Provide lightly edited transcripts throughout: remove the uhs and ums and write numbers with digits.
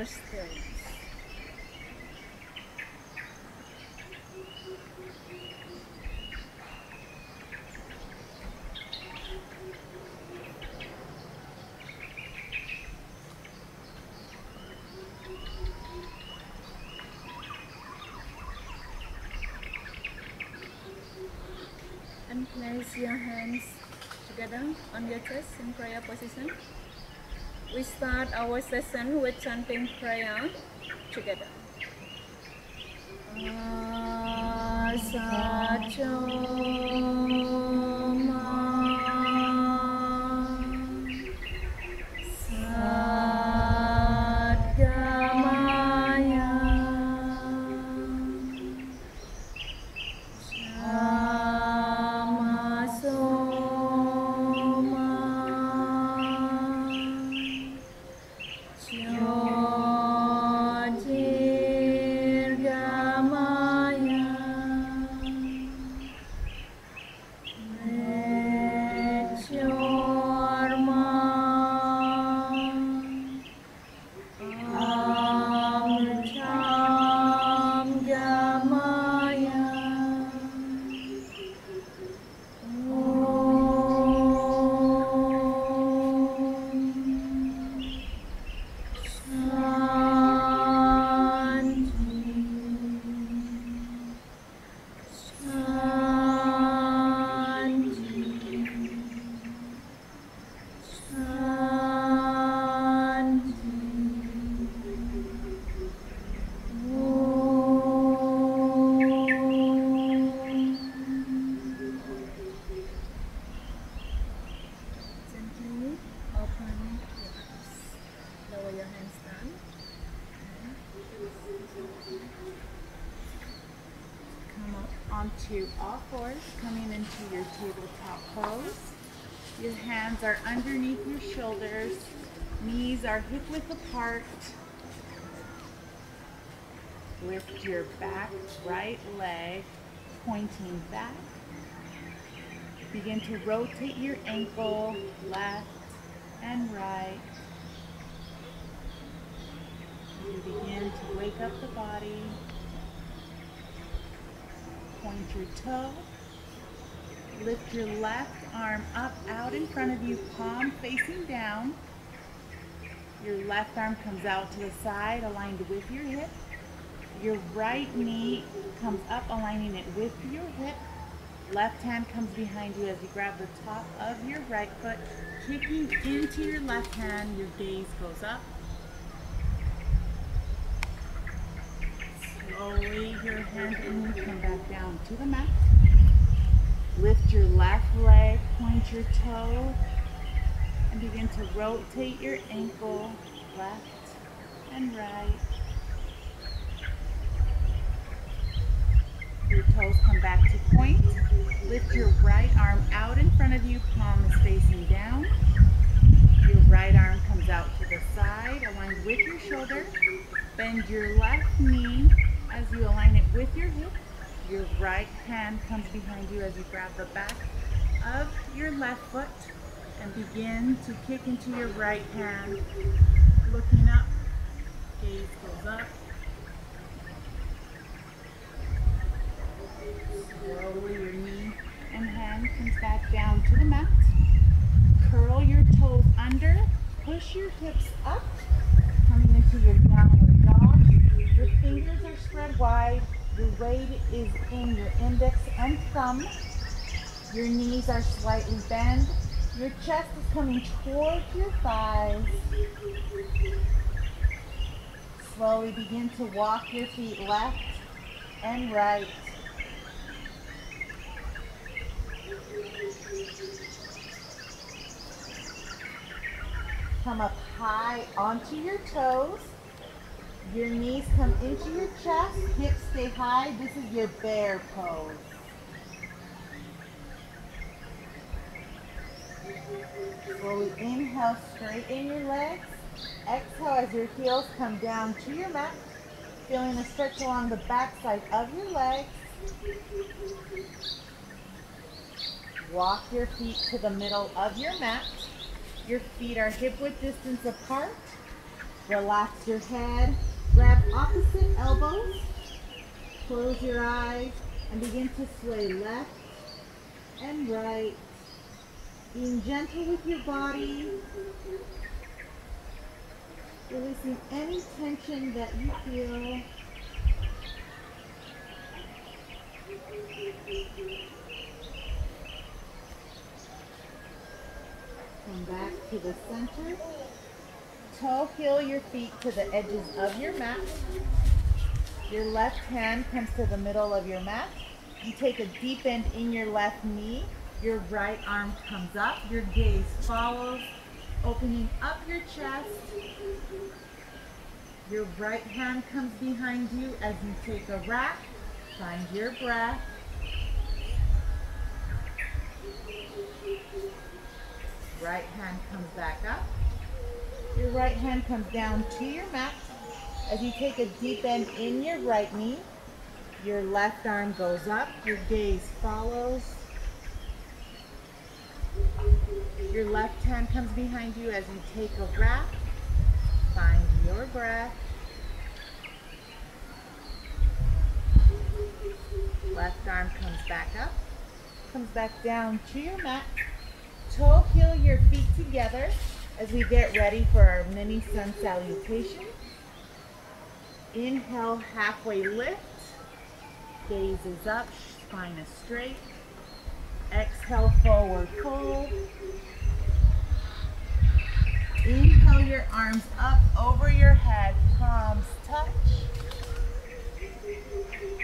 stillness. And place your hands together on your chest in prayer position. We start our session with chanting prayer together. Onto all fours, coming into your tabletop pose. Your hands are underneath your shoulders, knees are hip width apart. Lift your back right leg, pointing back. Begin to rotate your ankle left and right. You begin to wake up the body. Point your toe. Lift your left arm up out in front of you, palm facing down. Your left arm comes out to the side, aligned with your hip. Your right knee comes up, aligning it with your hip. Left hand comes behind you as you grab the top of your right foot, kicking into your left hand. Your gaze goes up. Slowly, your hand and knee come back down to the mat. Lift your left leg, point your toe, and begin to rotate your ankle left and right. Your toes come back to point. Lift your right arm out in front of you, palm is facing down. Your right arm comes out to the side, aligned with your shoulder. Bend your left knee as you align it with your hip. Your right hand comes behind you as you grab the back of your left foot and begin to kick into your right hand. Looking up, gaze goes up. Slowly your knee and hand comes back down to the mat. Curl your toes under, push your hips up, coming into your downward dog. Your fingers are spread wide. Your weight is in your index and thumb. Your knees are slightly bent. Your chest is coming towards your thighs. Slowly begin to walk your feet left and right. Come up high onto your toes. Your knees come into your chest, hips stay high. This is your bear pose. Slowly inhale, straighten your legs. Exhale as your heels come down to your mat. Feeling a stretch along the back side of your legs. Walk your feet to the middle of your mat. Your feet are hip width distance apart. Relax your head. Grab opposite elbows. Close your eyes and begin to sway left and right. Being gentle with your body. Releasing any tension that you feel. Come back to the center. Toe heel your feet to the edges of your mat. Your left hand comes to the middle of your mat. You take a deep bend in your left knee. Your right arm comes up. Your gaze follows, opening up your chest. Your right hand comes behind you as you take a rock. Find your breath. Right hand comes back up. Your right hand comes down to your mat. As you take a deep bend in your right knee, your left arm goes up. Your gaze follows. Your left hand comes behind you as you take a breath. Find your breath. Left arm comes back up. Comes back down to your mat. Toe heel your feet together as we get ready for our mini Sun Salutation. Inhale, halfway lift. Gaze is up, spine is straight. Exhale, forward fold. Inhale your arms up over your head, palms touch.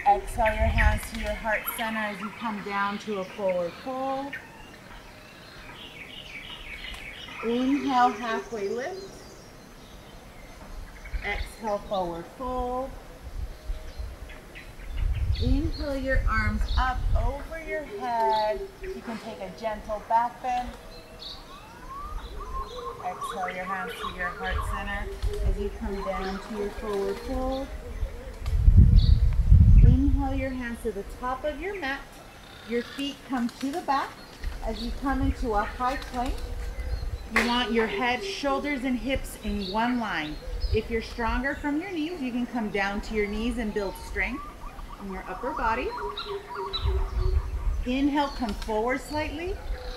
Exhale your hands to your heart center as you come down to a forward fold. Inhale, halfway lift. Exhale, forward fold. Inhale your arms up over your head. You can take a gentle back bend. Exhale your hands to your heart center as you come down to your forward fold. Inhale your hands to the top of your mat. Your feet come to the back as you come into a high plank. You want your head, shoulders, and hips in one line. If you're stronger from your knees, you can come down to your knees and build strength in your upper body. Inhale, come forward slightly.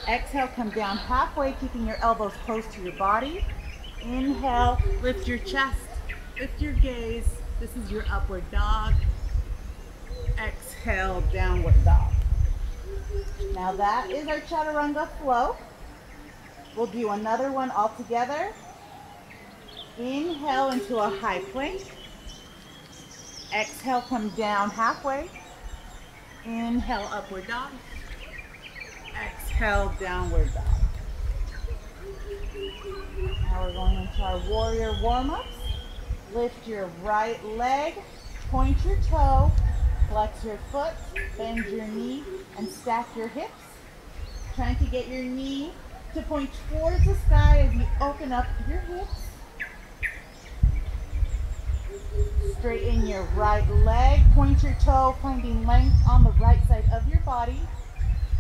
Exhale, come down halfway, keeping your elbows close to your body. Inhale, lift your chest, lift your gaze. This is your upward dog. Exhale, downward dog. Now that is our Chaturanga flow. We'll do another one all together. Inhale into a high plank. Exhale, come down halfway. Inhale, upward dog. Exhale, downward dog. Now we're going into our warrior warm-ups. Lift your right leg, point your toe, flex your foot, bend your knee, and stack your hips. Trying to get your knee to point towards the sky as you open up your hips. Straighten your right leg, point your toe, finding length on the right side of your body.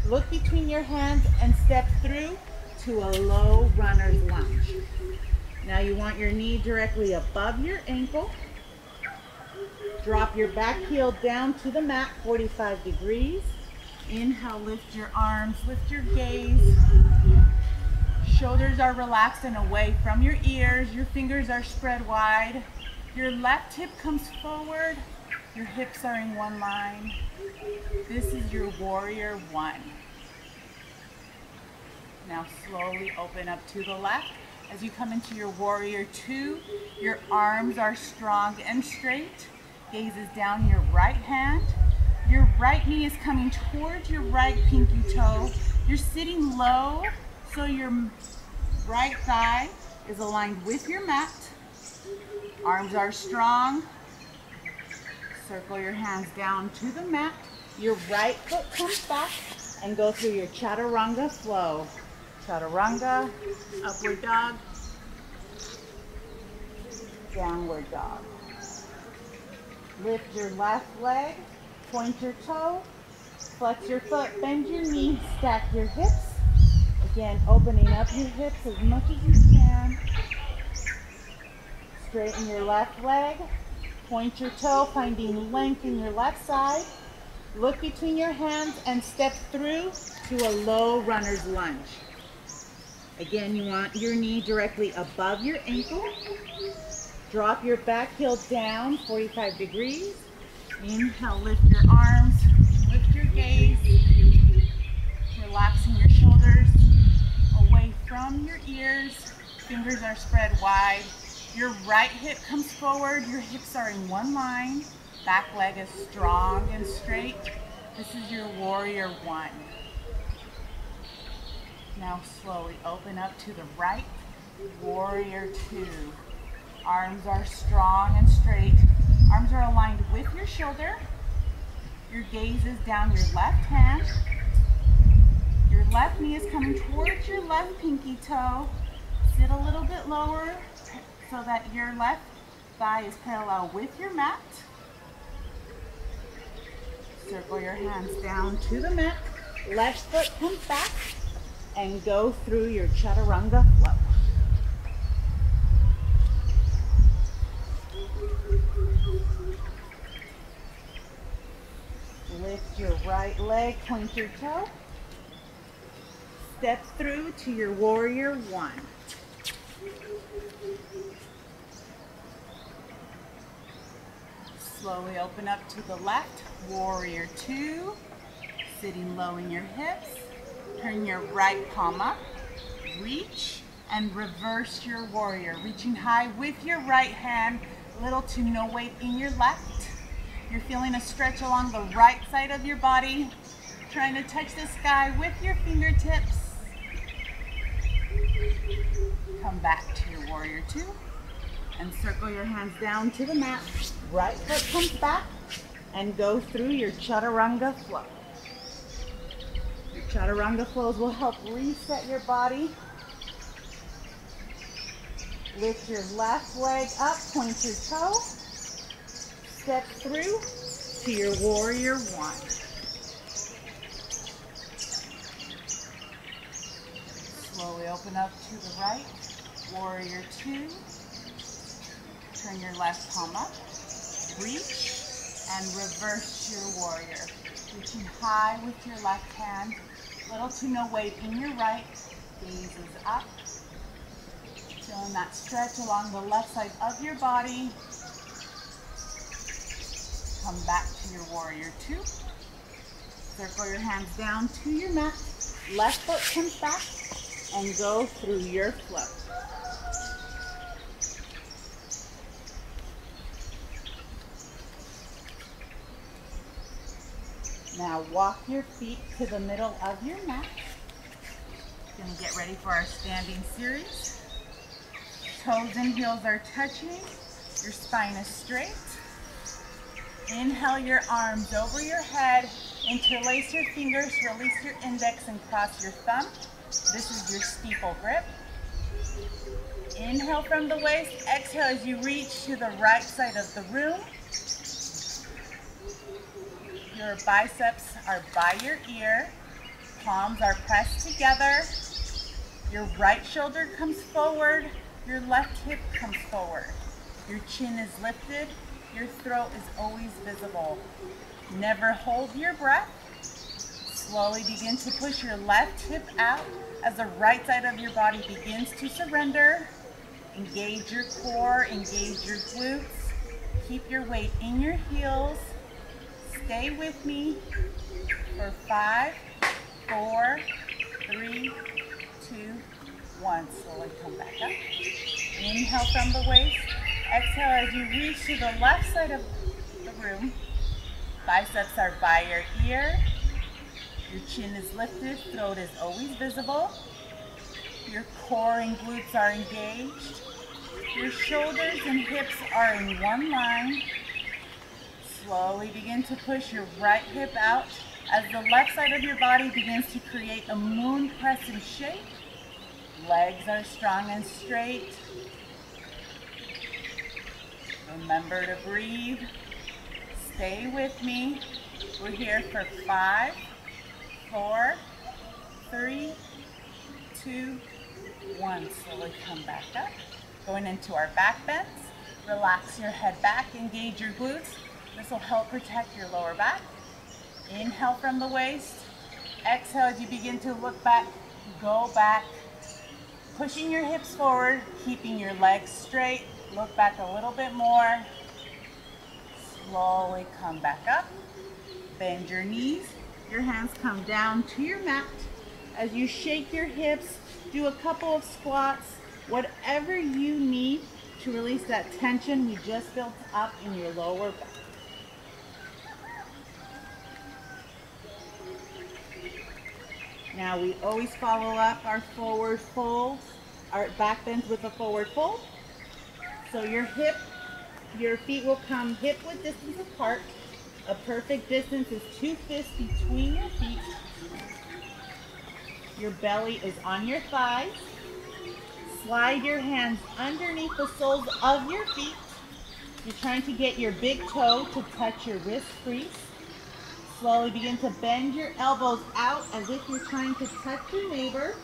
Look between your hands and step through to a low runner's lunge. Now you want your knee directly above your ankle. Drop your back heel down to the mat, 45 degrees. Inhale, lift your arms, lift your gaze. Shoulders are relaxed and away from your ears. Your fingers are spread wide. Your left hip comes forward. Your hips are in one line. This is your warrior one. Now slowly open up to the left. As you come into your warrior two, your arms are strong and straight. Gaze is down your right hand. Your right knee is coming towards your right pinky toe. You're sitting low, so your right thigh is aligned with your mat. Arms are strong. Circle your hands down to the mat. Your right foot comes back and go through your Chaturanga flow. Chaturanga, upward dog, downward dog. Lift your left leg, point your toe, flex your foot, bend your knee, stack your hips. Again, opening up your hips as much as you can. Straighten your left leg. Point your toe, finding length in your left side. Look between your hands and step through to a low runner's lunge. Again, you want your knee directly above your ankle. Drop your back heel down 45 degrees. Inhale, lift your arms, lift your gaze. Relaxing your shoulders away from your ears. Fingers are spread wide. Your right hip comes forward. Your hips are in one line. Back leg is strong and straight. This is your warrior one. Now slowly open up to the right, warrior two. Arms are strong and straight. Arms are aligned with your shoulder. Your gaze is down your left hand. Your left knee is coming towards your left pinky toe. Sit a little bit lower so that your left thigh is parallel with your mat. Circle your hands down to the mat. Left foot comes back and go through your Chaturanga flow. Lift your right leg, point your toe. Step through to your warrior one. Slowly open up to the left, warrior two. Sitting low in your hips. Turn your right palm up. Reach and reverse your warrior. Reaching high with your right hand, little to no weight in your left. You're feeling a stretch along the right side of your body. Trying to touch the sky with your fingertips. Come back to your warrior two and circle your hands down to the mat. Right foot comes back and go through your Chaturanga flow. Your Chaturanga flows will help reset your body. Lift your left leg up, point your toe. Step through to your warrior one. Slowly open up to the right, warrior two. Turn your left palm up. Reach and reverse your warrior. Reaching high with your left hand, little to no weight in your right. Gaze is up. Feeling that stretch along the left side of your body. Come back to your warrior two. Circle your hands down to your mat. Left foot comes back and go through your flow. Now walk your feet to the middle of your mat. Gonna get ready for our standing series. Toes and heels are touching. Your spine is straight. Inhale your arms over your head. Interlace your fingers, release your index and cross your thumb. This is your steeple grip. Inhale from the waist. Exhale as you reach to the right side of the room. Your biceps are by your ear. Palms are pressed together. Your right shoulder comes forward. Your left hip comes forward. Your chin is lifted. Your throat is always visible. Never hold your breath. Slowly begin to push your left hip out as the right side of your body begins to surrender. Engage your core, engage your glutes. Keep your weight in your heels. Stay with me for 5, 4, 3, 2, 1. Slowly come back up. Inhale from the waist. Exhale as you reach to the left side of the room. Biceps are by your ear. Your chin is lifted. Throat is always visible. Your core and glutes are engaged. Your shoulders and hips are in one line. Slowly begin to push your right hip out as the left side of your body begins to create a moon crescent shape. Legs are strong and straight. Remember to breathe. Stay with me. We're here for 5, 4, 3, 2, 1. Slowly come back up. Going into our back bends. Relax your head back, engage your glutes. This will help protect your lower back. Inhale from the waist. Exhale as you begin to look back, go back. Pushing your hips forward, keeping your legs straight. Look back a little bit more. Slowly come back up. Bend your knees. Your hands come down to your mat. As you shake your hips, do a couple of squats. Whatever you need to release that tension we just built up in your lower back. Now we always follow up our forward fold, our back bends with a forward fold. So your feet will come hip width distance apart. A perfect distance is 2 fists between your feet. Your belly is on your thighs. Slide your hands underneath the soles of your feet. You're trying to get your big toe to touch your wrist crease. Slowly begin to bend your elbows out as if you're trying to touch your neighbor.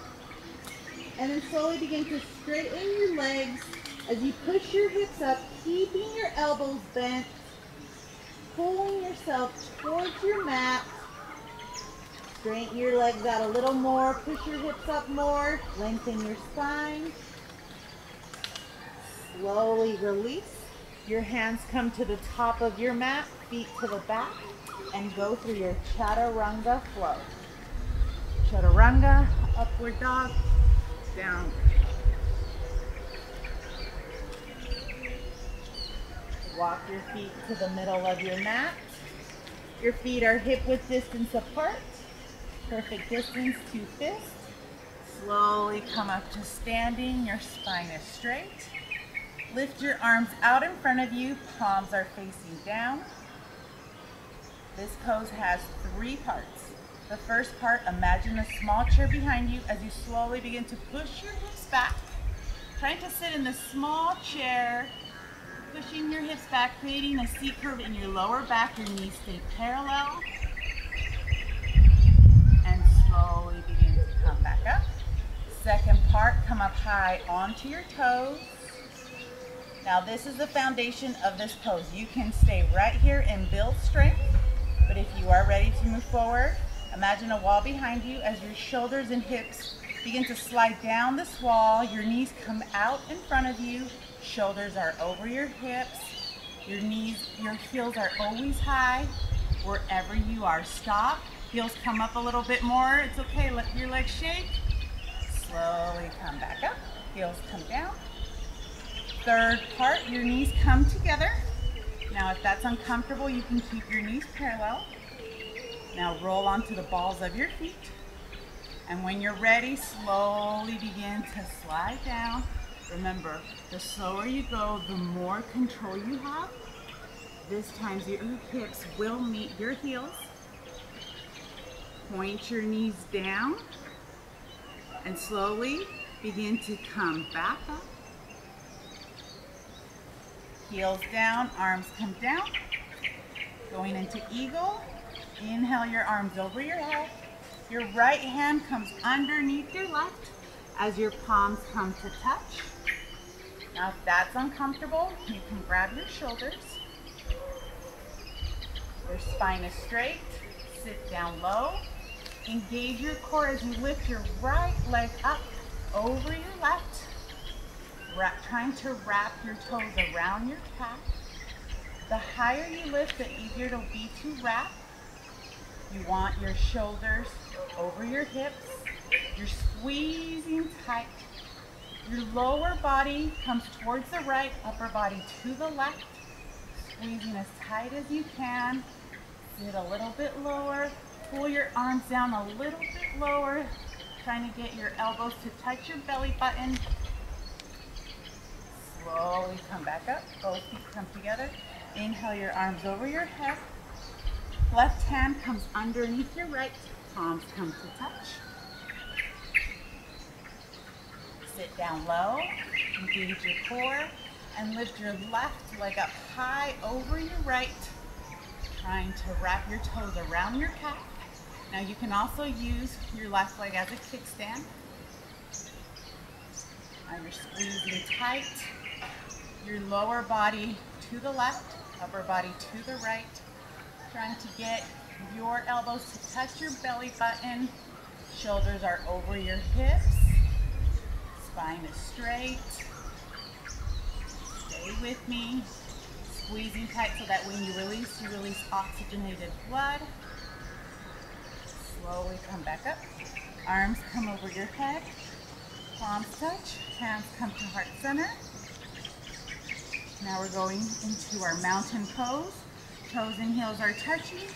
And then slowly begin to straighten your legs as you push your hips up, keeping your elbows bent, pulling yourself towards your mat. Straighten your legs out a little more, push your hips up more, lengthen your spine. Slowly release. Your hands come to the top of your mat, feet to the back, and go through your Chaturanga flow. Chaturanga, upward dog, down. Walk your feet to the middle of your mat. Your feet are hip width distance apart. Perfect distance, 2 fists. Slowly come up to standing. Your spine is straight. Lift your arms out in front of you. Palms are facing down. This pose has 3 parts. The first part, imagine a small chair behind you as you slowly begin to push your hips back. Trying to sit in this small chair, pushing your hips back, creating a C curve in your lower back. Your knees stay parallel. And slowly begin to come back up. Second part, come up high onto your toes. Now this is the foundation of this pose. You can stay right here and build strength. But if you are ready to move forward, imagine a wall behind you as your shoulders and hips begin to slide down this wall. Your knees come out in front of you. Shoulders are over your hips. Your heels are always high. Wherever you are, stop. Heels come up a little bit more. It's okay, let your legs shake. Slowly come back up. Heels come down. Third part, your knees come together. Now if that's uncomfortable, you can keep your knees parallel. Now roll onto the balls of your feet. And when you're ready, slowly begin to slide down. Remember, the slower you go, the more control you have. This time your hips will meet your heels. Point your knees down and slowly begin to come back up. Heels down, arms come down. Going into eagle. Inhale your arms over your head. Your right hand comes underneath your left as your palms come to touch. Now if that's uncomfortable, you can grab your shoulders. Your spine is straight. Sit down low. Engage your core as you lift your right leg up over your left. Trying to wrap your toes around your calf. The higher you lift, the easier it'll be to wrap. You want your shoulders over your hips. You're squeezing tight. Your lower body comes towards the right, upper body to the left. Squeezing as tight as you can. Sit a little bit lower. Pull your arms down a little bit lower. Trying to get your elbows to touch your belly button. Slowly come back up. Both feet come together. Inhale your arms over your head. Left hand comes underneath your right. Palms come to touch. Sit down low. Engage your core. And lift your left leg up high over your right. Trying to wrap your toes around your calf. Now you can also use your left leg as a kickstand. Now you're squeezing tight. your lower body to the left, upper body to the right. Trying to get your elbows to touch your belly button. Shoulders are over your hips. Spine is straight. Stay with me. Squeezing tight so that when you release oxygenated blood. Slowly come back up. Arms come over your head. Palms touch. Hands come to heart center. Now we're going into our mountain pose. Toes and heels are touching.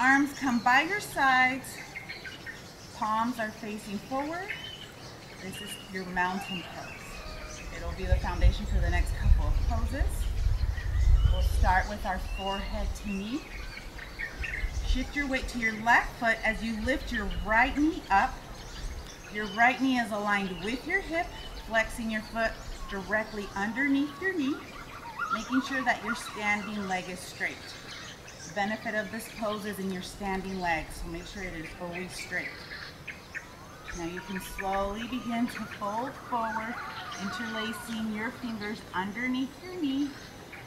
Arms come by your sides. Palms are facing forward. This is your mountain pose. It'll be the foundation for the next couple of poses. We'll start with our forehead to knee. Shift your weight to your left foot as you lift your right knee up. Your right knee is aligned with your hip, flexing your foot directly underneath your knee, making sure that your standing leg is straight. The benefit of this pose is in your standing leg, so make sure it is always straight. Now you can slowly begin to fold forward, interlacing your fingers underneath your knee,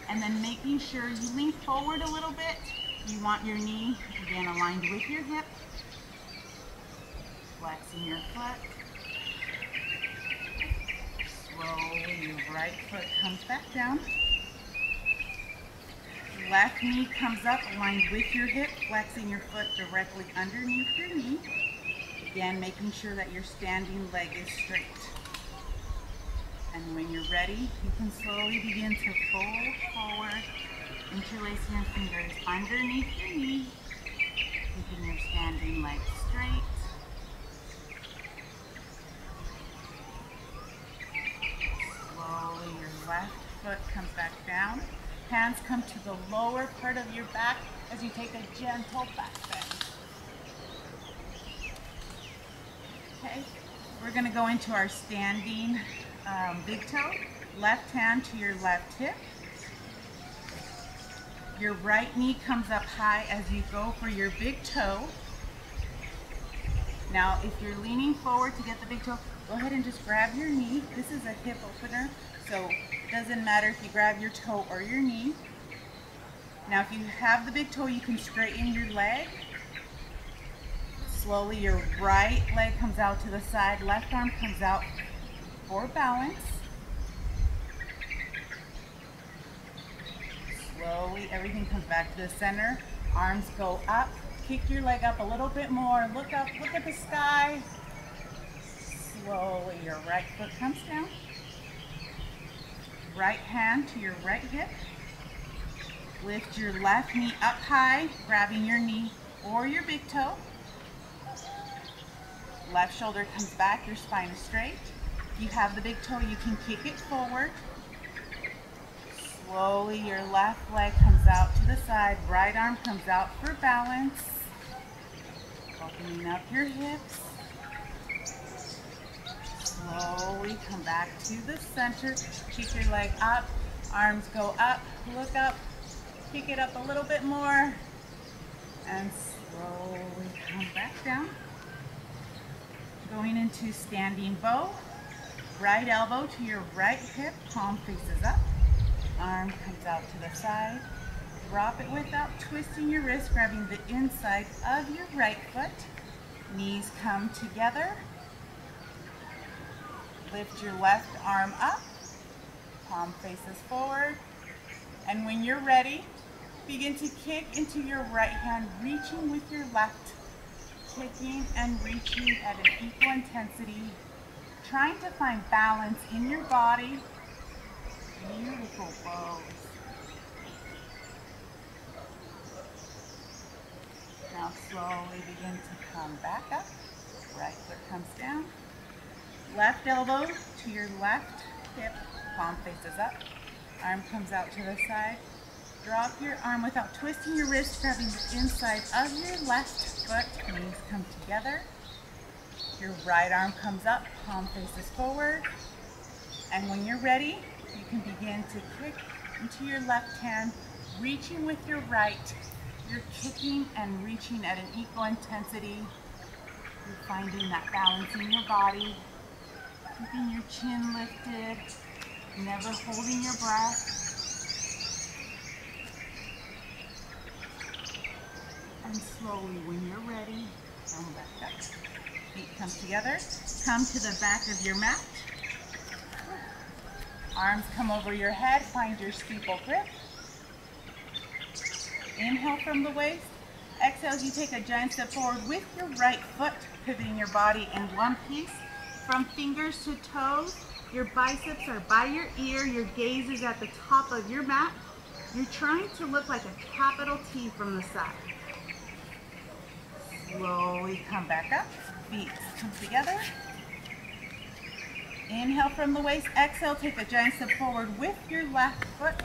and then making sure you lean forward a little bit. You want your knee, again, aligned with your hip, flexing your foot. Slowly, your right foot comes back down. Left knee comes up, aligned with your hip, flexing your foot directly underneath your knee. Again, making sure that your standing leg is straight. And when you're ready, you can slowly begin to fold forward, interlacing your fingers underneath your knee, keeping your standing leg straight. Slowly, your left foot comes back down. Hands come to the lower part of your back as you take a gentle back bend. Okay, we're going to go into our standing big toe. Left hand to your left hip. Your right knee comes up high as you go for your big toe. Now, if you're leaning forward to get the big toe, go ahead and just grab your knee. This is a hip opener, so it doesn't matter if you grab your toe or your knee. Now, if you have the big toe, you can straighten your leg. Slowly, your right leg comes out to the side, left arm comes out for balance. Slowly, everything comes back to the center. Arms go up. Kick your leg up a little bit more. Look up, look at the sky. Slowly, your right foot comes down. Right hand to your right hip. Lift your left knee up high, grabbing your knee or your big toe. Left shoulder comes back, your spine is straight. If you have the big toe, you can kick it forward. Slowly, your left leg comes out to the side, right arm comes out for balance. Opening up your hips. Slowly come back to the center. Kick your leg up, arms go up, look up, kick it up a little bit more, and slowly come back down. Going into standing bow. Right elbow to your right hip, palm faces up. Arm comes out to the side. Drop it without twisting your wrist, grabbing the inside of your right foot. Knees come together. Lift your left arm up. Palm faces forward. And when you're ready, begin to kick into your right hand, reaching with your left. Kicking and reaching at an equal intensity. Trying to find balance in your body. Beautiful pose. Now slowly begin to come back up. Right foot comes down. Left elbow to your left hip. Palm faces up. Arm comes out to the side. Drop your arm without twisting your wrist, grabbing the inside of your left foot. Knees come together. Your right arm comes up, palm faces forward. And when you're ready, you can begin to kick into your left hand, reaching with your right. You're kicking and reaching at an equal intensity. You're finding that balance in your body, keeping your chin lifted, Never holding your breath. And slowly, when you're ready, come back up. Feet come together. Come to the back of your mat. Arms come over your head. Find your steeple grip. Inhale from the waist. Exhale as you take a giant step forward with your right foot, pivoting your body in one piece. From fingers to toes, your biceps are by your ear. Your gaze is at the top of your mat. You're trying to look like a capital T from the side. Slowly come back up. Feet come together. Inhale from the waist. Exhale, take a giant step forward with your left foot,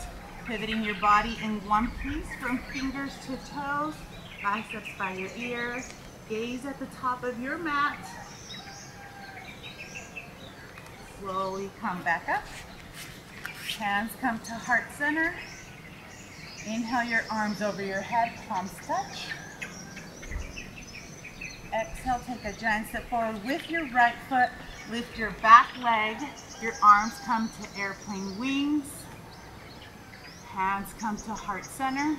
pivoting your body in one piece. From fingers to toes, biceps by your ear. Gaze at the top of your mat. Slowly come back up. Hands come to heart center. Inhale your arms over your head, palms touch. Exhale, take a giant step forward with your right foot. Lift your back leg. Your arms come to airplane wings. Hands come to heart center.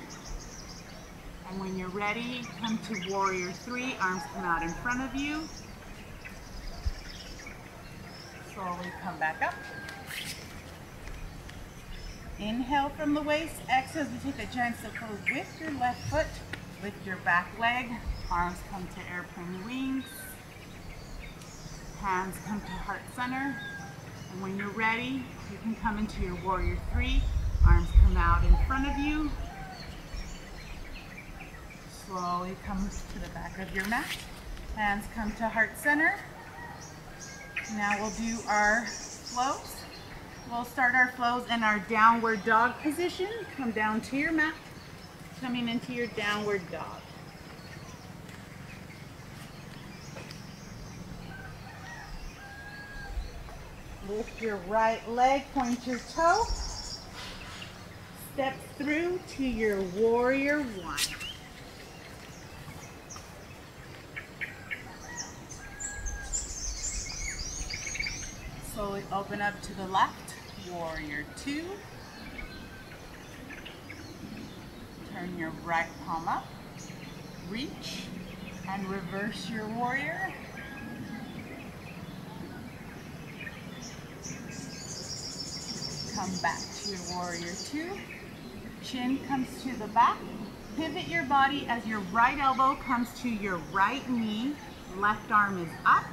And when you're ready, come to warrior three. Arms come out in front of you. Slowly come back up. Inhale from the waist. Exhale as you take a giant step forward with your left foot. Lift your back leg. Arms come to airplane wings. Hands come to heart center. And when you're ready, you can come into your warrior three. Arms come out in front of you. Slowly come to the back of your mat. Hands come to heart center. Now we'll do our flows. We'll start our flows in our downward dog position. Come down to your mat, coming into your downward dog. Lift your right leg, point your toe. Step through to your warrior one. Slowly open up to the left, warrior two. Turn your right palm up, reach, and reverse your warrior. Come back to your warrior two. Chin comes to the back. Pivot your body as your right elbow comes to your right knee. Left arm is up.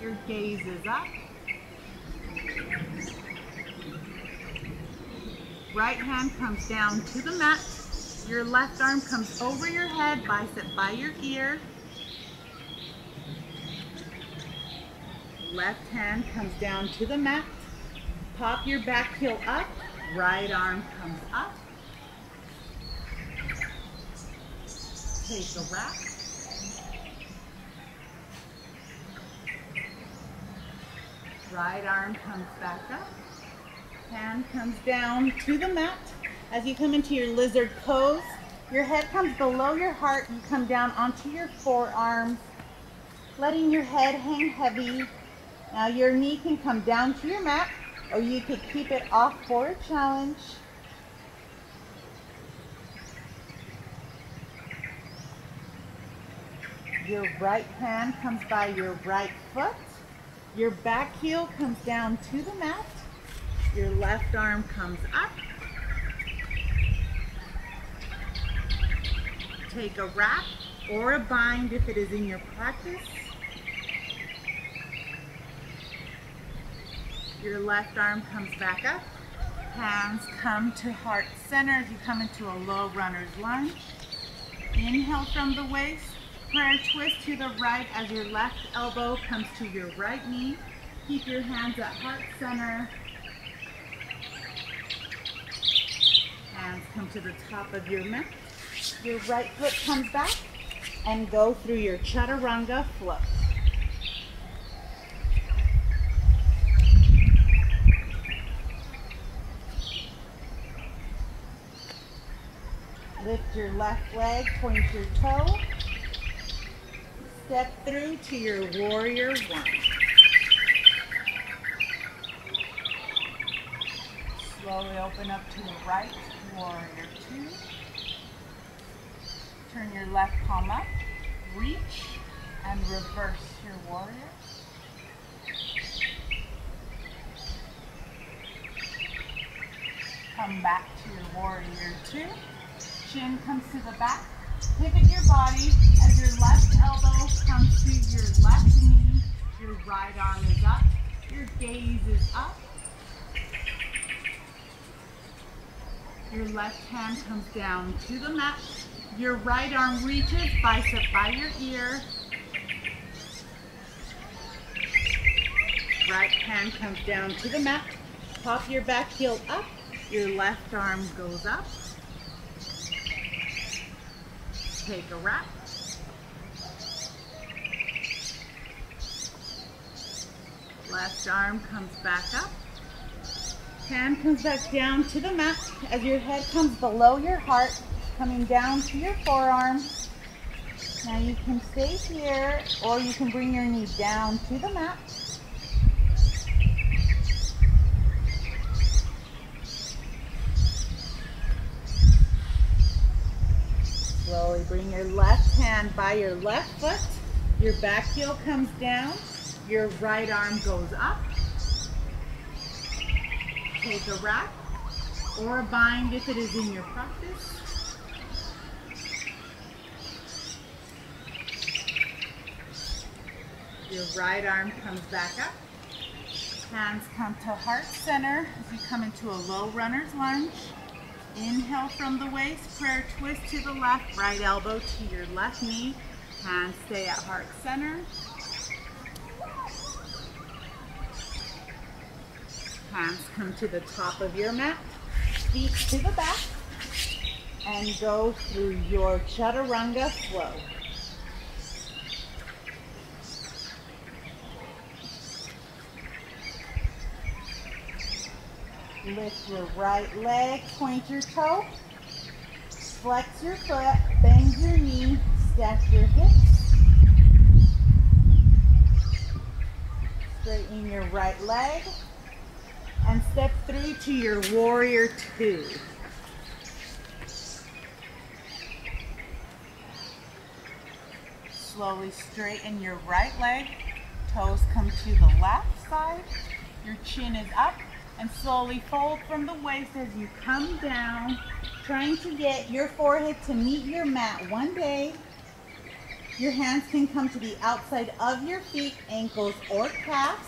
Your gaze is up. Right hand comes down to the mat. Your left arm comes over your head, bicep by your ear. Left hand comes down to the mat. Pop your back heel up. Right arm comes up. Take a wrap. Right arm comes back up. Hand comes down to the mat. As you come into your lizard pose, your head comes below your heart. You come down onto your forearms, letting your head hang heavy. Now your knee can come down to your mat, or you could keep it off for a challenge. Your right hand comes by your right foot. Your back heel comes down to the mat. Your left arm comes up. Take a wrap or a bind if it is in your practice. Your left arm comes back up. Hands come to heart center as you come into a low runner's lunge. Inhale from the waist. Prayer twist to the right as your left elbow comes to your right knee. Keep your hands at heart center. Hands come to the top of your mat. Your right foot comes back and go through your Chaturanga flow. Lift your left leg, point your toe. Step through to your warrior one. Slowly open up to the right, warrior two. Turn your left palm up, reach, and reverse your warrior. Come back to your warrior two. Chin comes to the back. Pivot your body as your left elbow comes to your left knee. Your right arm is up. Your gaze is up. Your left hand comes down to the mat. Your right arm reaches, bicep by your ear. Right hand comes down to the mat. Pop your back heel up. Your left arm goes up. Take a wrap. Left arm comes back up. Hand comes back down to the mat as your head comes below your heart, coming down to your forearm. Now you can stay here or you can bring your knee down to the mat. Slowly bring your left hand by your left foot. Your back heel comes down. Your right arm goes up. Take a wrap or a bind if it is in your practice. Your right arm comes back up. Hands come to heart center as you come into a low runner's lunge. Inhale from the waist, prayer twist to the left, right elbow to your left knee. Hands stay at heart center. Hands come to the top of your mat, feet to the back, and go through your Chaturanga flow. Lift your right leg, point your toe, flex your foot, bend your knee, stack your hips. Straighten your right leg and step through to your warrior two. Slowly straighten your right leg, toes come to the left side, your chin is up, and slowly fold from the waist as you come down, trying to get your forehead to meet your mat one day. Your hands can come to the outside of your feet, ankles or calves.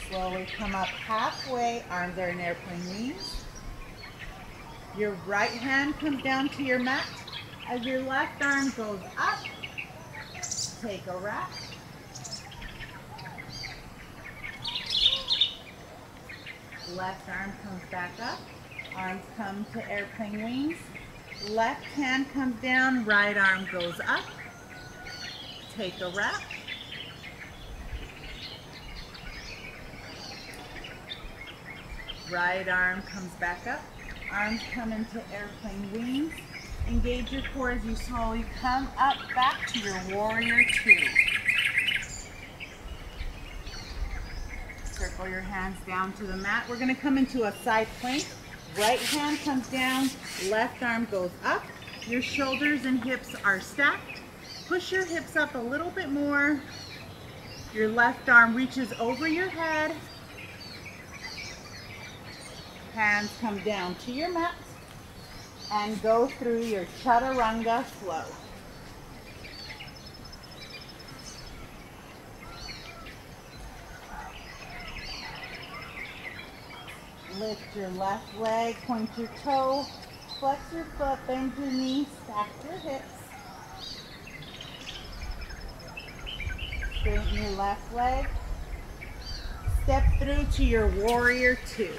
Slowly come up halfway, arms are in airplane wings. Your right hand comes down to your mat as your left arm goes up. Take a wrap. Left arm comes back up. Arms come to airplane wings. Left hand comes down, right arm goes up. Take a wrap. Right arm comes back up. Arms come into airplane wings. Engage your core as you slowly come up back to your warrior two. Circle your hands down to the mat. We're going to come into a side plank. Right hand comes down, left arm goes up. Your shoulders and hips are stacked. Push your hips up a little bit more. Your left arm reaches over your head. Hands come down to your mat and go through your Chaturanga flow. Lift your left leg, point your toe, flex your foot, bend your knee, stack your hips. Straighten your left leg. Step through to your warrior two.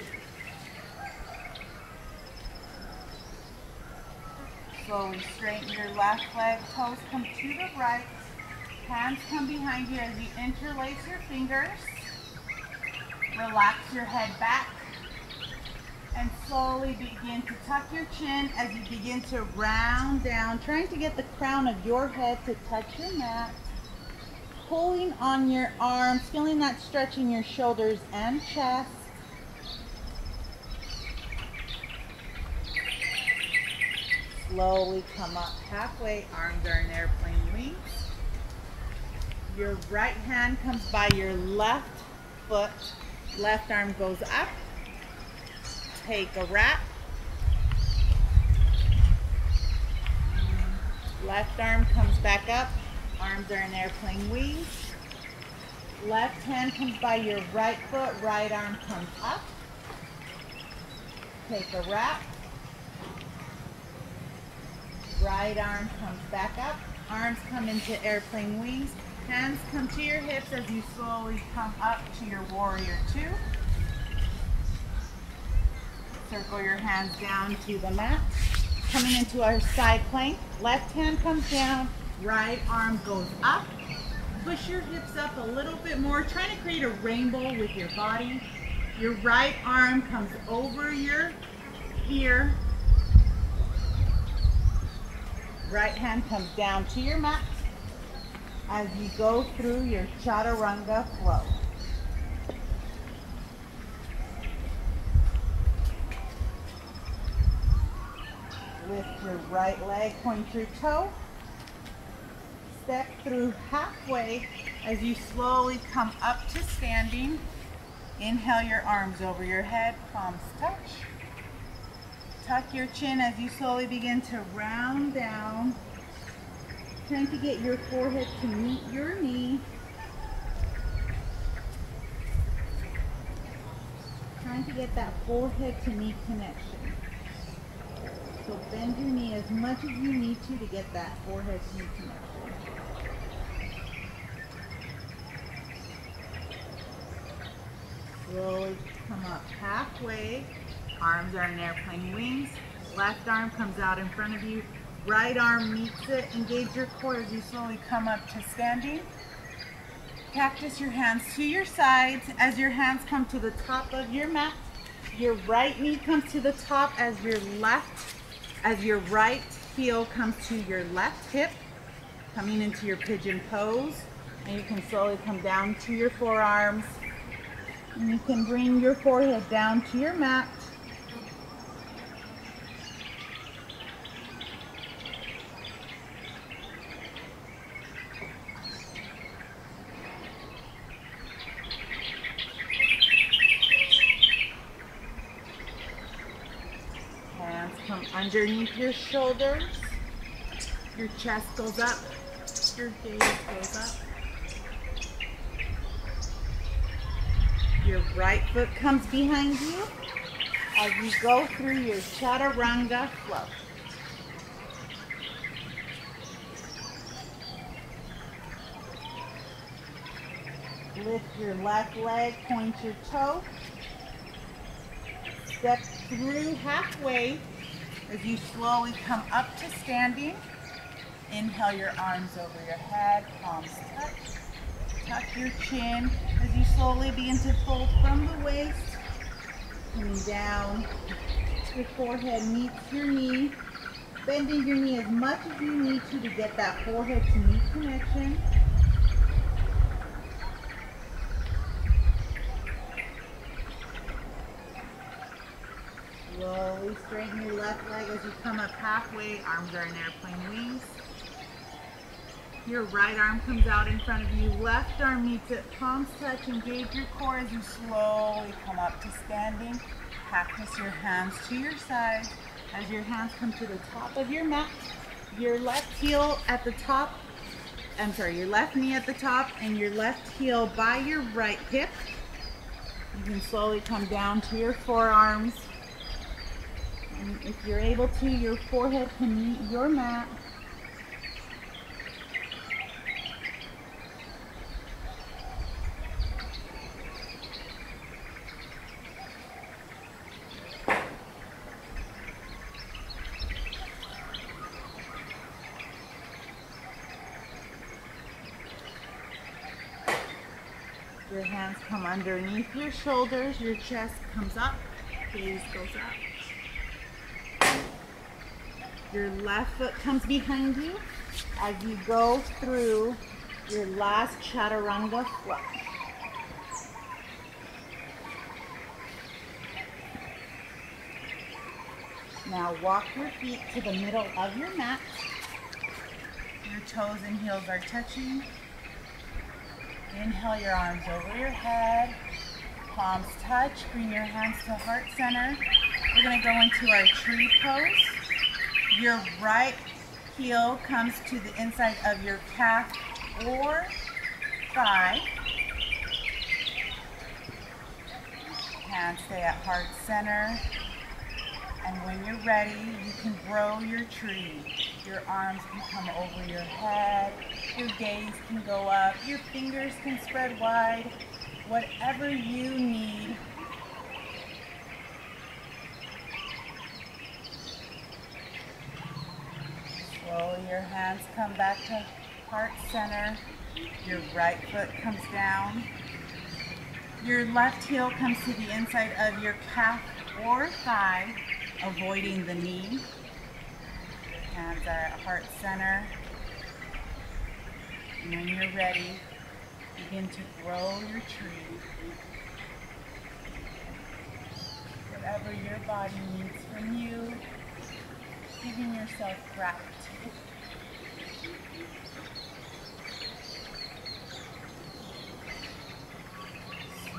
Slowly straighten your left leg, toes come to the right, hands come behind you as you interlace your fingers. Relax your head back. And slowly begin to tuck your chin as you begin to round down, trying to get the crown of your head to touch your mat. Pulling on your arms, feeling that stretch in your shoulders and chest. Slowly come up halfway, arms are in airplane wings. Your right hand comes by your left foot, left arm goes up. Take a wrap. Left arm comes back up, arms are in airplane wings. Left hand comes by your right foot, right arm comes up. Take a wrap. Right arm comes back up, arms come into airplane wings, hands come to your hips as you slowly come up to your warrior two. Circle your hands down to the mat. Coming into our side plank, left hand comes down, right arm goes up. Push your hips up a little bit more, trying to create a rainbow with your body. Your right arm comes over your ear. Right hand comes down to your mat as you go through your Chaturanga flow. Lift your right leg, point your toe. Step through halfway as you slowly come up to standing. Inhale your arms over your head, palms touch. Tuck your chin as you slowly begin to round down, trying to get your forehead to meet your knee. Trying to get that forehead to knee connection. So bend your knee as much as you need to get that forehead to knee connection. Slowly come up halfway. Arms are in airplane wings. Left arm comes out in front of you. Right arm meets it. Engage your core as you slowly come up to standing. Cactus your hands to your sides. As your hands come to the top of your mat, your right knee comes to the top as your right heel comes to your left hip, coming into your pigeon pose. And you can slowly come down to your forearms. And you can bring your forehead down to your mat. Hands come underneath your shoulders. Your chest goes up. Your gaze goes up. Your right foot comes behind you as you go through your Chaturanga flow. Lift your left leg, point your toe. Step through halfway as you slowly come up to standing. Inhale your arms over your head, palms touch. Tuck your chin as you slowly begin to fold from the waist, coming down. Your forehead meets your knee, bending your knee as much as you need to get that forehead to knee connection. Slowly straighten your left leg as you come up halfway, arms are in airplane wings. Your right arm comes out in front of you, left arm meets it, palms touch, engage your core as you slowly come up to standing. Cactus your hands to your sides as your hands come to the top of your mat. Your left heel at the top, your left knee at the top and your left heel by your right hip. You can slowly come down to your forearms. And if you're able to, your forehead can meet your mat. Your hands come underneath your shoulders, your chest comes up. Gaze goes up. Your left foot comes behind you as you go through your last Chaturanga flush. Now walk your feet to the middle of your mat. Your toes and heels are touching. Inhale your arms over your head. Palms touch. Bring your hands to heart center. We're going to go into our tree pose. Your right heel comes to the inside of your calf or thigh. Hands stay at heart center. And when you're ready, you can grow your tree. Your arms can come over your head. Your gaze can go up. Your fingers can spread wide. Whatever you need. Slowly your hands come back to heart center. Your right foot comes down. Your left heel comes to the inside of your calf or thigh, avoiding the knee. Hands are at heart center. And when you're ready, begin to grow your tree. Whatever your body needs from you, giving yourself gratitude.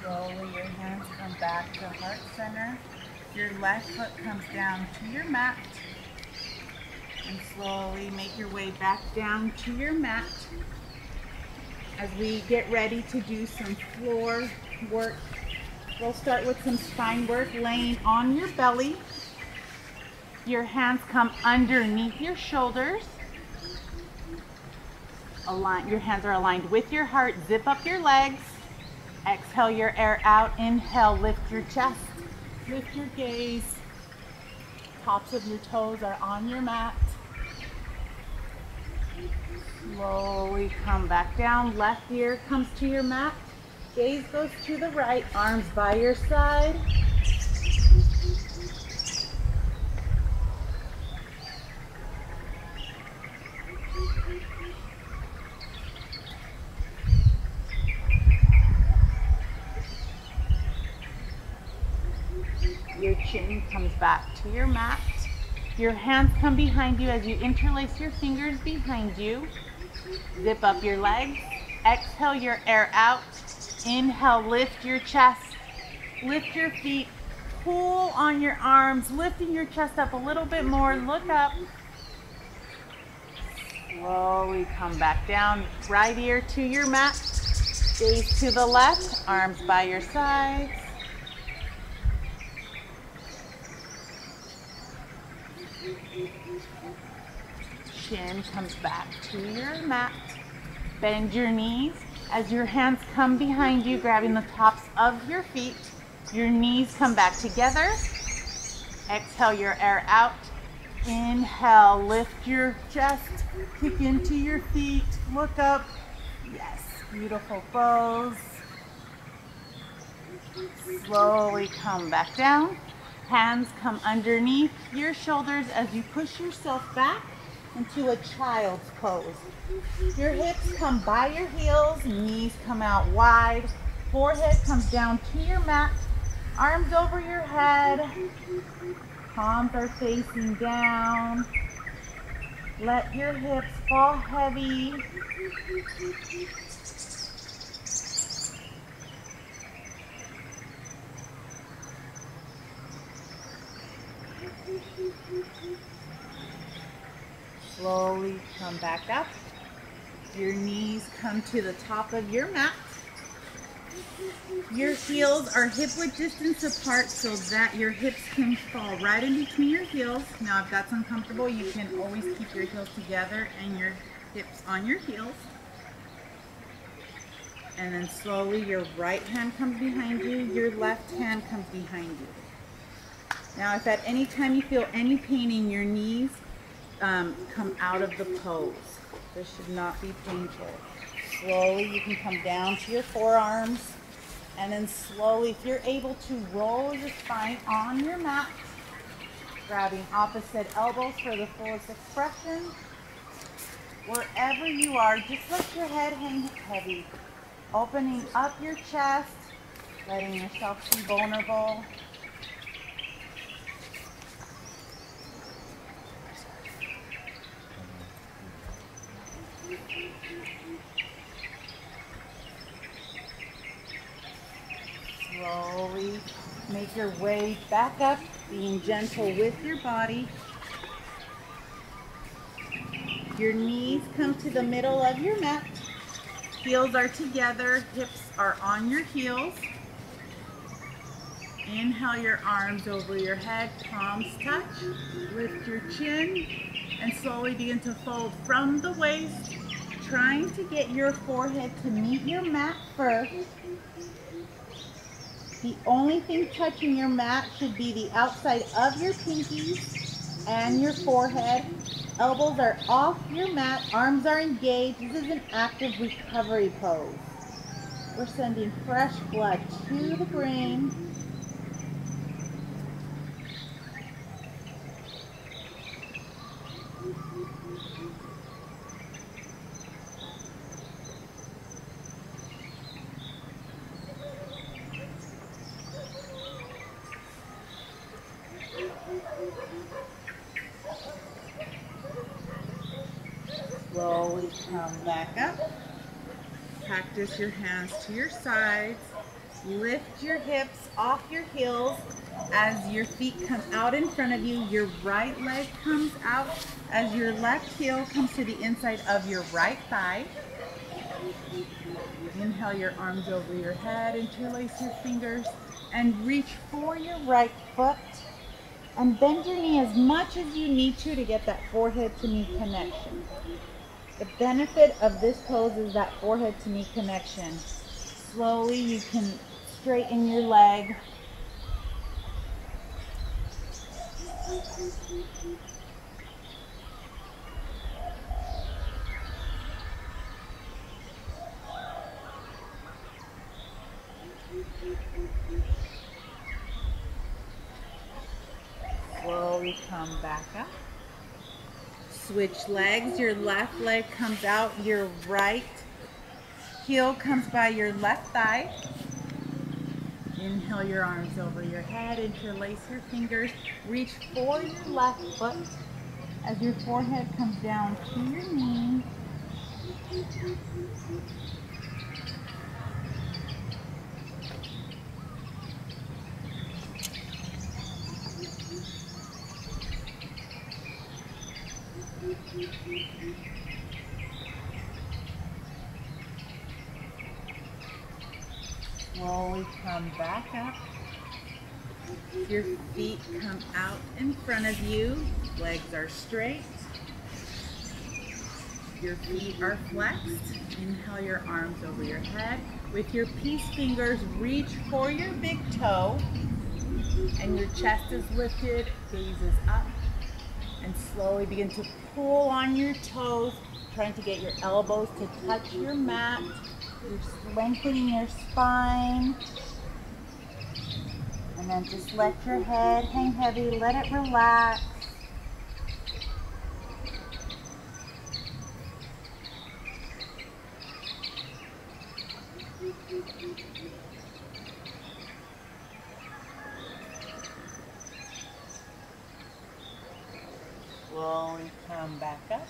Slowly your hands come back to heart center. Your left foot comes down to your mat. And slowly make your way back down to your mat as we get ready to do some floor work. We'll start with some spine work, laying on your belly. Your hands come underneath your shoulders. Your hands are aligned with your heart. Zip up your legs. Exhale your air out. Inhale, lift your chest. Lift your gaze. Tops of your toes are on your mat. Slowly come back down. Left ear comes to your mat. Gaze goes to the right. Arms by your side. Your chin comes back to your mat. Your hands come behind you as you interlace your fingers behind you. Zip up your legs. Exhale your air out. Inhale, lift your chest. Lift your feet. Pull on your arms, lifting your chest up a little bit more. Look up. Slowly come back down. Right ear to your mat. Gaze to the left. Arms by your sides. Chin comes back to your mat. Bend your knees as your hands come behind you, grabbing the tops of your feet. Your knees come back together. Exhale your air out. Inhale, lift your chest, kick into your feet, look up. Yes, beautiful pose. Slowly come back down. Hands come underneath your shoulders as you push yourself back into a child's pose. Your hips come by your heels, knees come out wide, forehead comes down to your mat, arms over your head, palms are facing down. Let your hips fall heavy. Slowly come back up. Your knees come to the top of your mat. Your heels are hip-width distance apart so that your hips can fall right in between your heels. Now if that's uncomfortable, you can always keep your heels together and your hips on your heels. And then slowly your right hand comes behind you, your left hand comes behind you. Now if at any time you feel any pain in your knees, come out of the pose. This should not be painful. Slowly you can come down to your forearms. And then slowly, if you're able to, roll your spine on your mat, grabbing opposite elbows for the fullest expression. Wherever you are, just let your head hang heavy, opening up your chest, letting yourself be vulnerable. Slowly make your way back up, being gentle with your body. Your knees come to the middle of your mat. Heels are together, hips are on your heels. Inhale your arms over your head, palms touch. Lift your chin and slowly begin to fold from the waist, trying to get your forehead to meet your mat first. The only thing touching your mat should be the outside of your pinkies and your forehead. Elbows are off your mat, arms are engaged. This is an active recovery pose. We're sending fresh blood to the brain. Slowly come back up. Practice your hands to your sides. Lift your hips off your heels as your feet come out in front of you. Your right leg comes out as your left heel comes to the inside of your right thigh. Inhale your arms over your head, interlace your fingers, and reach for your right foot. And bend your knee as much as you need to get that forehead to knee connection. The benefit of this pose is that forehead to knee connection. Slowly you can straighten your leg. Slowly come back up. Switch legs. Your left leg comes out. Your right heel comes by your left thigh. Inhale your arms over your head. Interlace your fingers. Reach for your left foot as your forehead comes down to your knee. Slowly come back up. Your feet come out in front of you. Legs are straight. Your feet are flexed. Inhale your arms over your head. With your peace fingers, reach for your big toe. And your chest is lifted, gaze is up. And slowly begin to pull on your toes, trying to get your elbows to touch your mat. You're lengthening your spine. And then just let your head hang heavy, let it relax. Slowly come back up.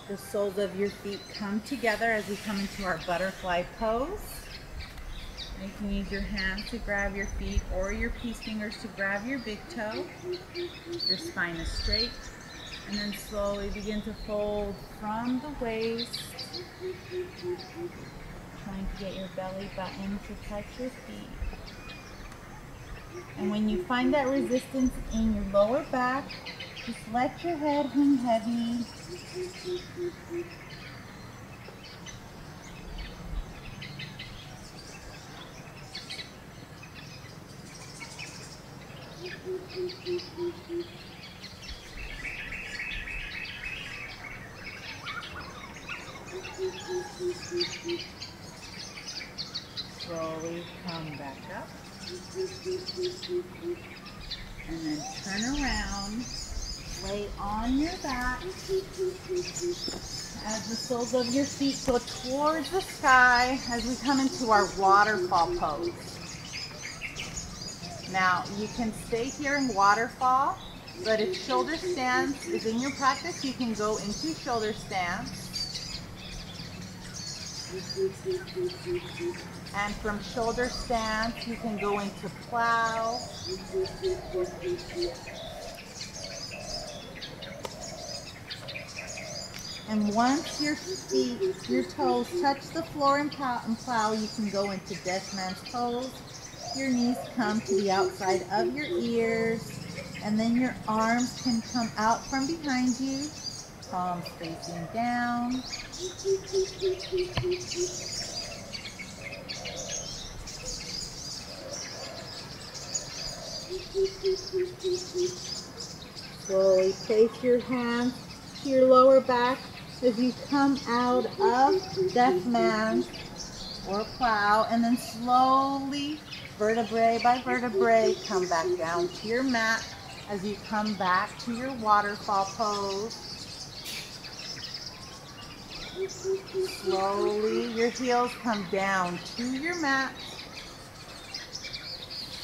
The soles of your feet come together as we come into our butterfly pose. You can use your hands to grab your feet or your peace fingers to grab your big toe. Your spine is straight. And then slowly begin to fold from the waist. Trying to get your belly button to touch your feet. And when you find that resistance in your lower back, just let your head hang heavy. Slowly come back up. And then turn around. Lay on your back as the soles of your feet go towards the sky as we come into our waterfall pose. Now, you can stay here in waterfall, but if shoulder stance is in your practice, you can go into shoulder stance. And from shoulder stance, you can go into plow. And once your feet, your toes touch the floor and plow, you can go into Deaf Man's Pose. Your knees come to the outside of your ears, and then your arms can come out from behind you, palms facing down. Slowly place your hands to your lower back as you come out of Deaf Man or plow, and then slowly, vertebrae by vertebrae, come back down to your mat as you come back to your waterfall pose. Slowly, your heels come down to your mat.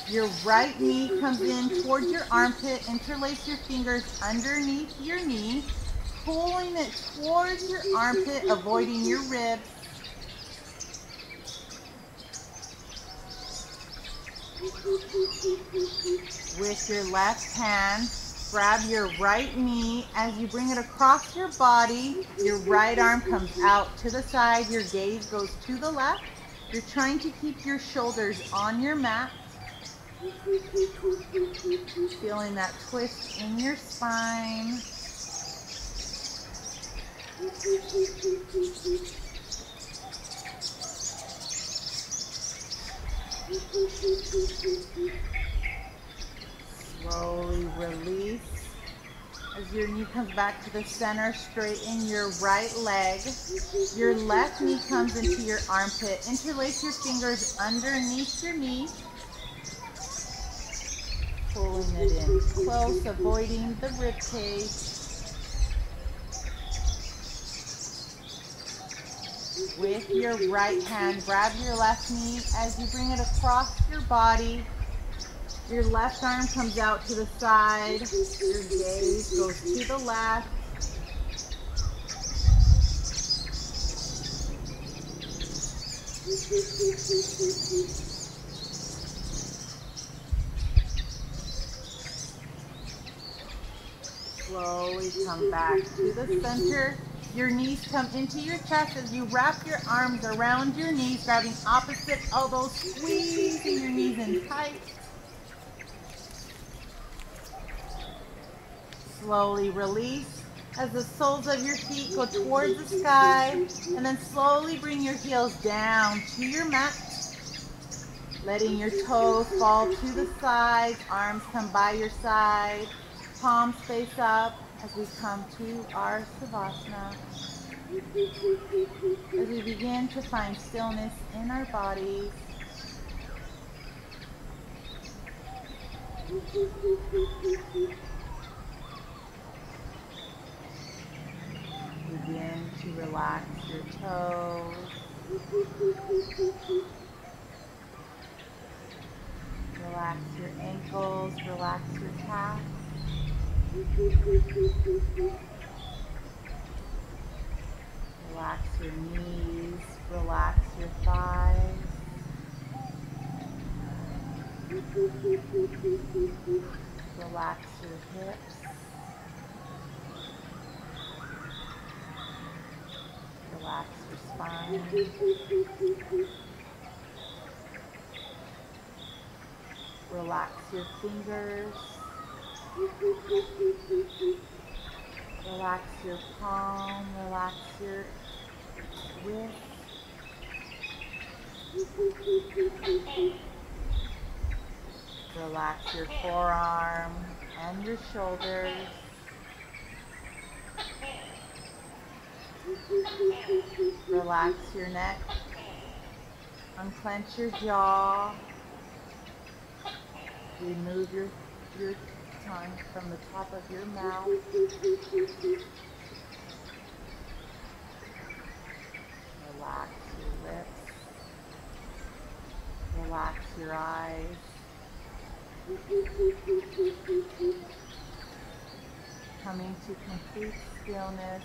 Your right knee comes in towards your armpit. Interlace your fingers underneath your knee, pulling it towards your armpit, avoiding your ribs. With your left hand, grab your right knee. As you bring it across your body, your right arm comes out to the side. Your gaze goes to the left. You're trying to keep your shoulders on your mat. Feeling that twist in your spine. Slowly release as your knee comes back to the center. Straighten your right leg. Your left knee comes into your armpit. Interlace your fingers underneath your knee. Pulling it in close, avoiding the rib cage. With your right hand, grab your left knee as you bring it across your body. Your left arm comes out to the side. Your gaze goes to the left. Slowly come back to the center. Your knees come into your chest as you wrap your arms around your knees, grabbing opposite elbows, squeezing your knees in tight. Slowly release as the soles of your feet go towards the sky, and then slowly bring your heels down to your mat, letting your toes fall to the sides, arms come by your side, palms face up as we come to our Savasana. As we begin to find stillness in our bodies. Begin to relax your toes. Relax your ankles, relax your calves. Relax your knees, relax your thighs. Relax your hips. Relax your spine. Relax your fingers. Relax your palm, relax your wrist. Relax your forearm and your shoulders. Relax your neck, Unclench your jaw. Remove your tongue from the top of your mouth. Relax your lips. Relax your eyes. Coming to complete stillness.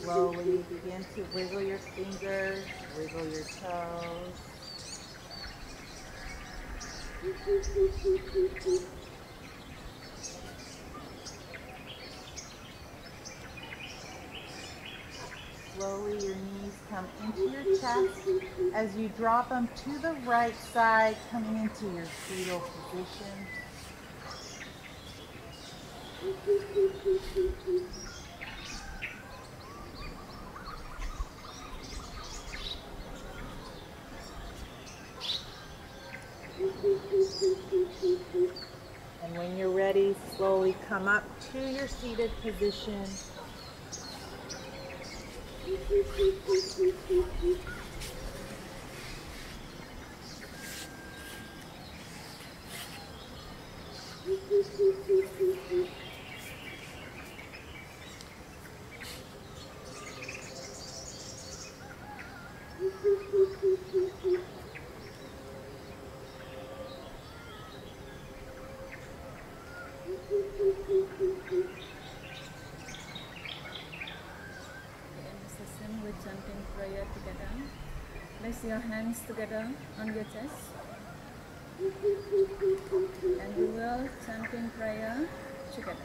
Slowly begin to wiggle your fingers, wiggle your toes. Slowly your knees come into your chest as you drop them to the right side, coming into your fetal position. And when you're ready, slowly come up to your seated position. Chanting prayer together. Place your hands together on your chest. And we will chanting prayer together.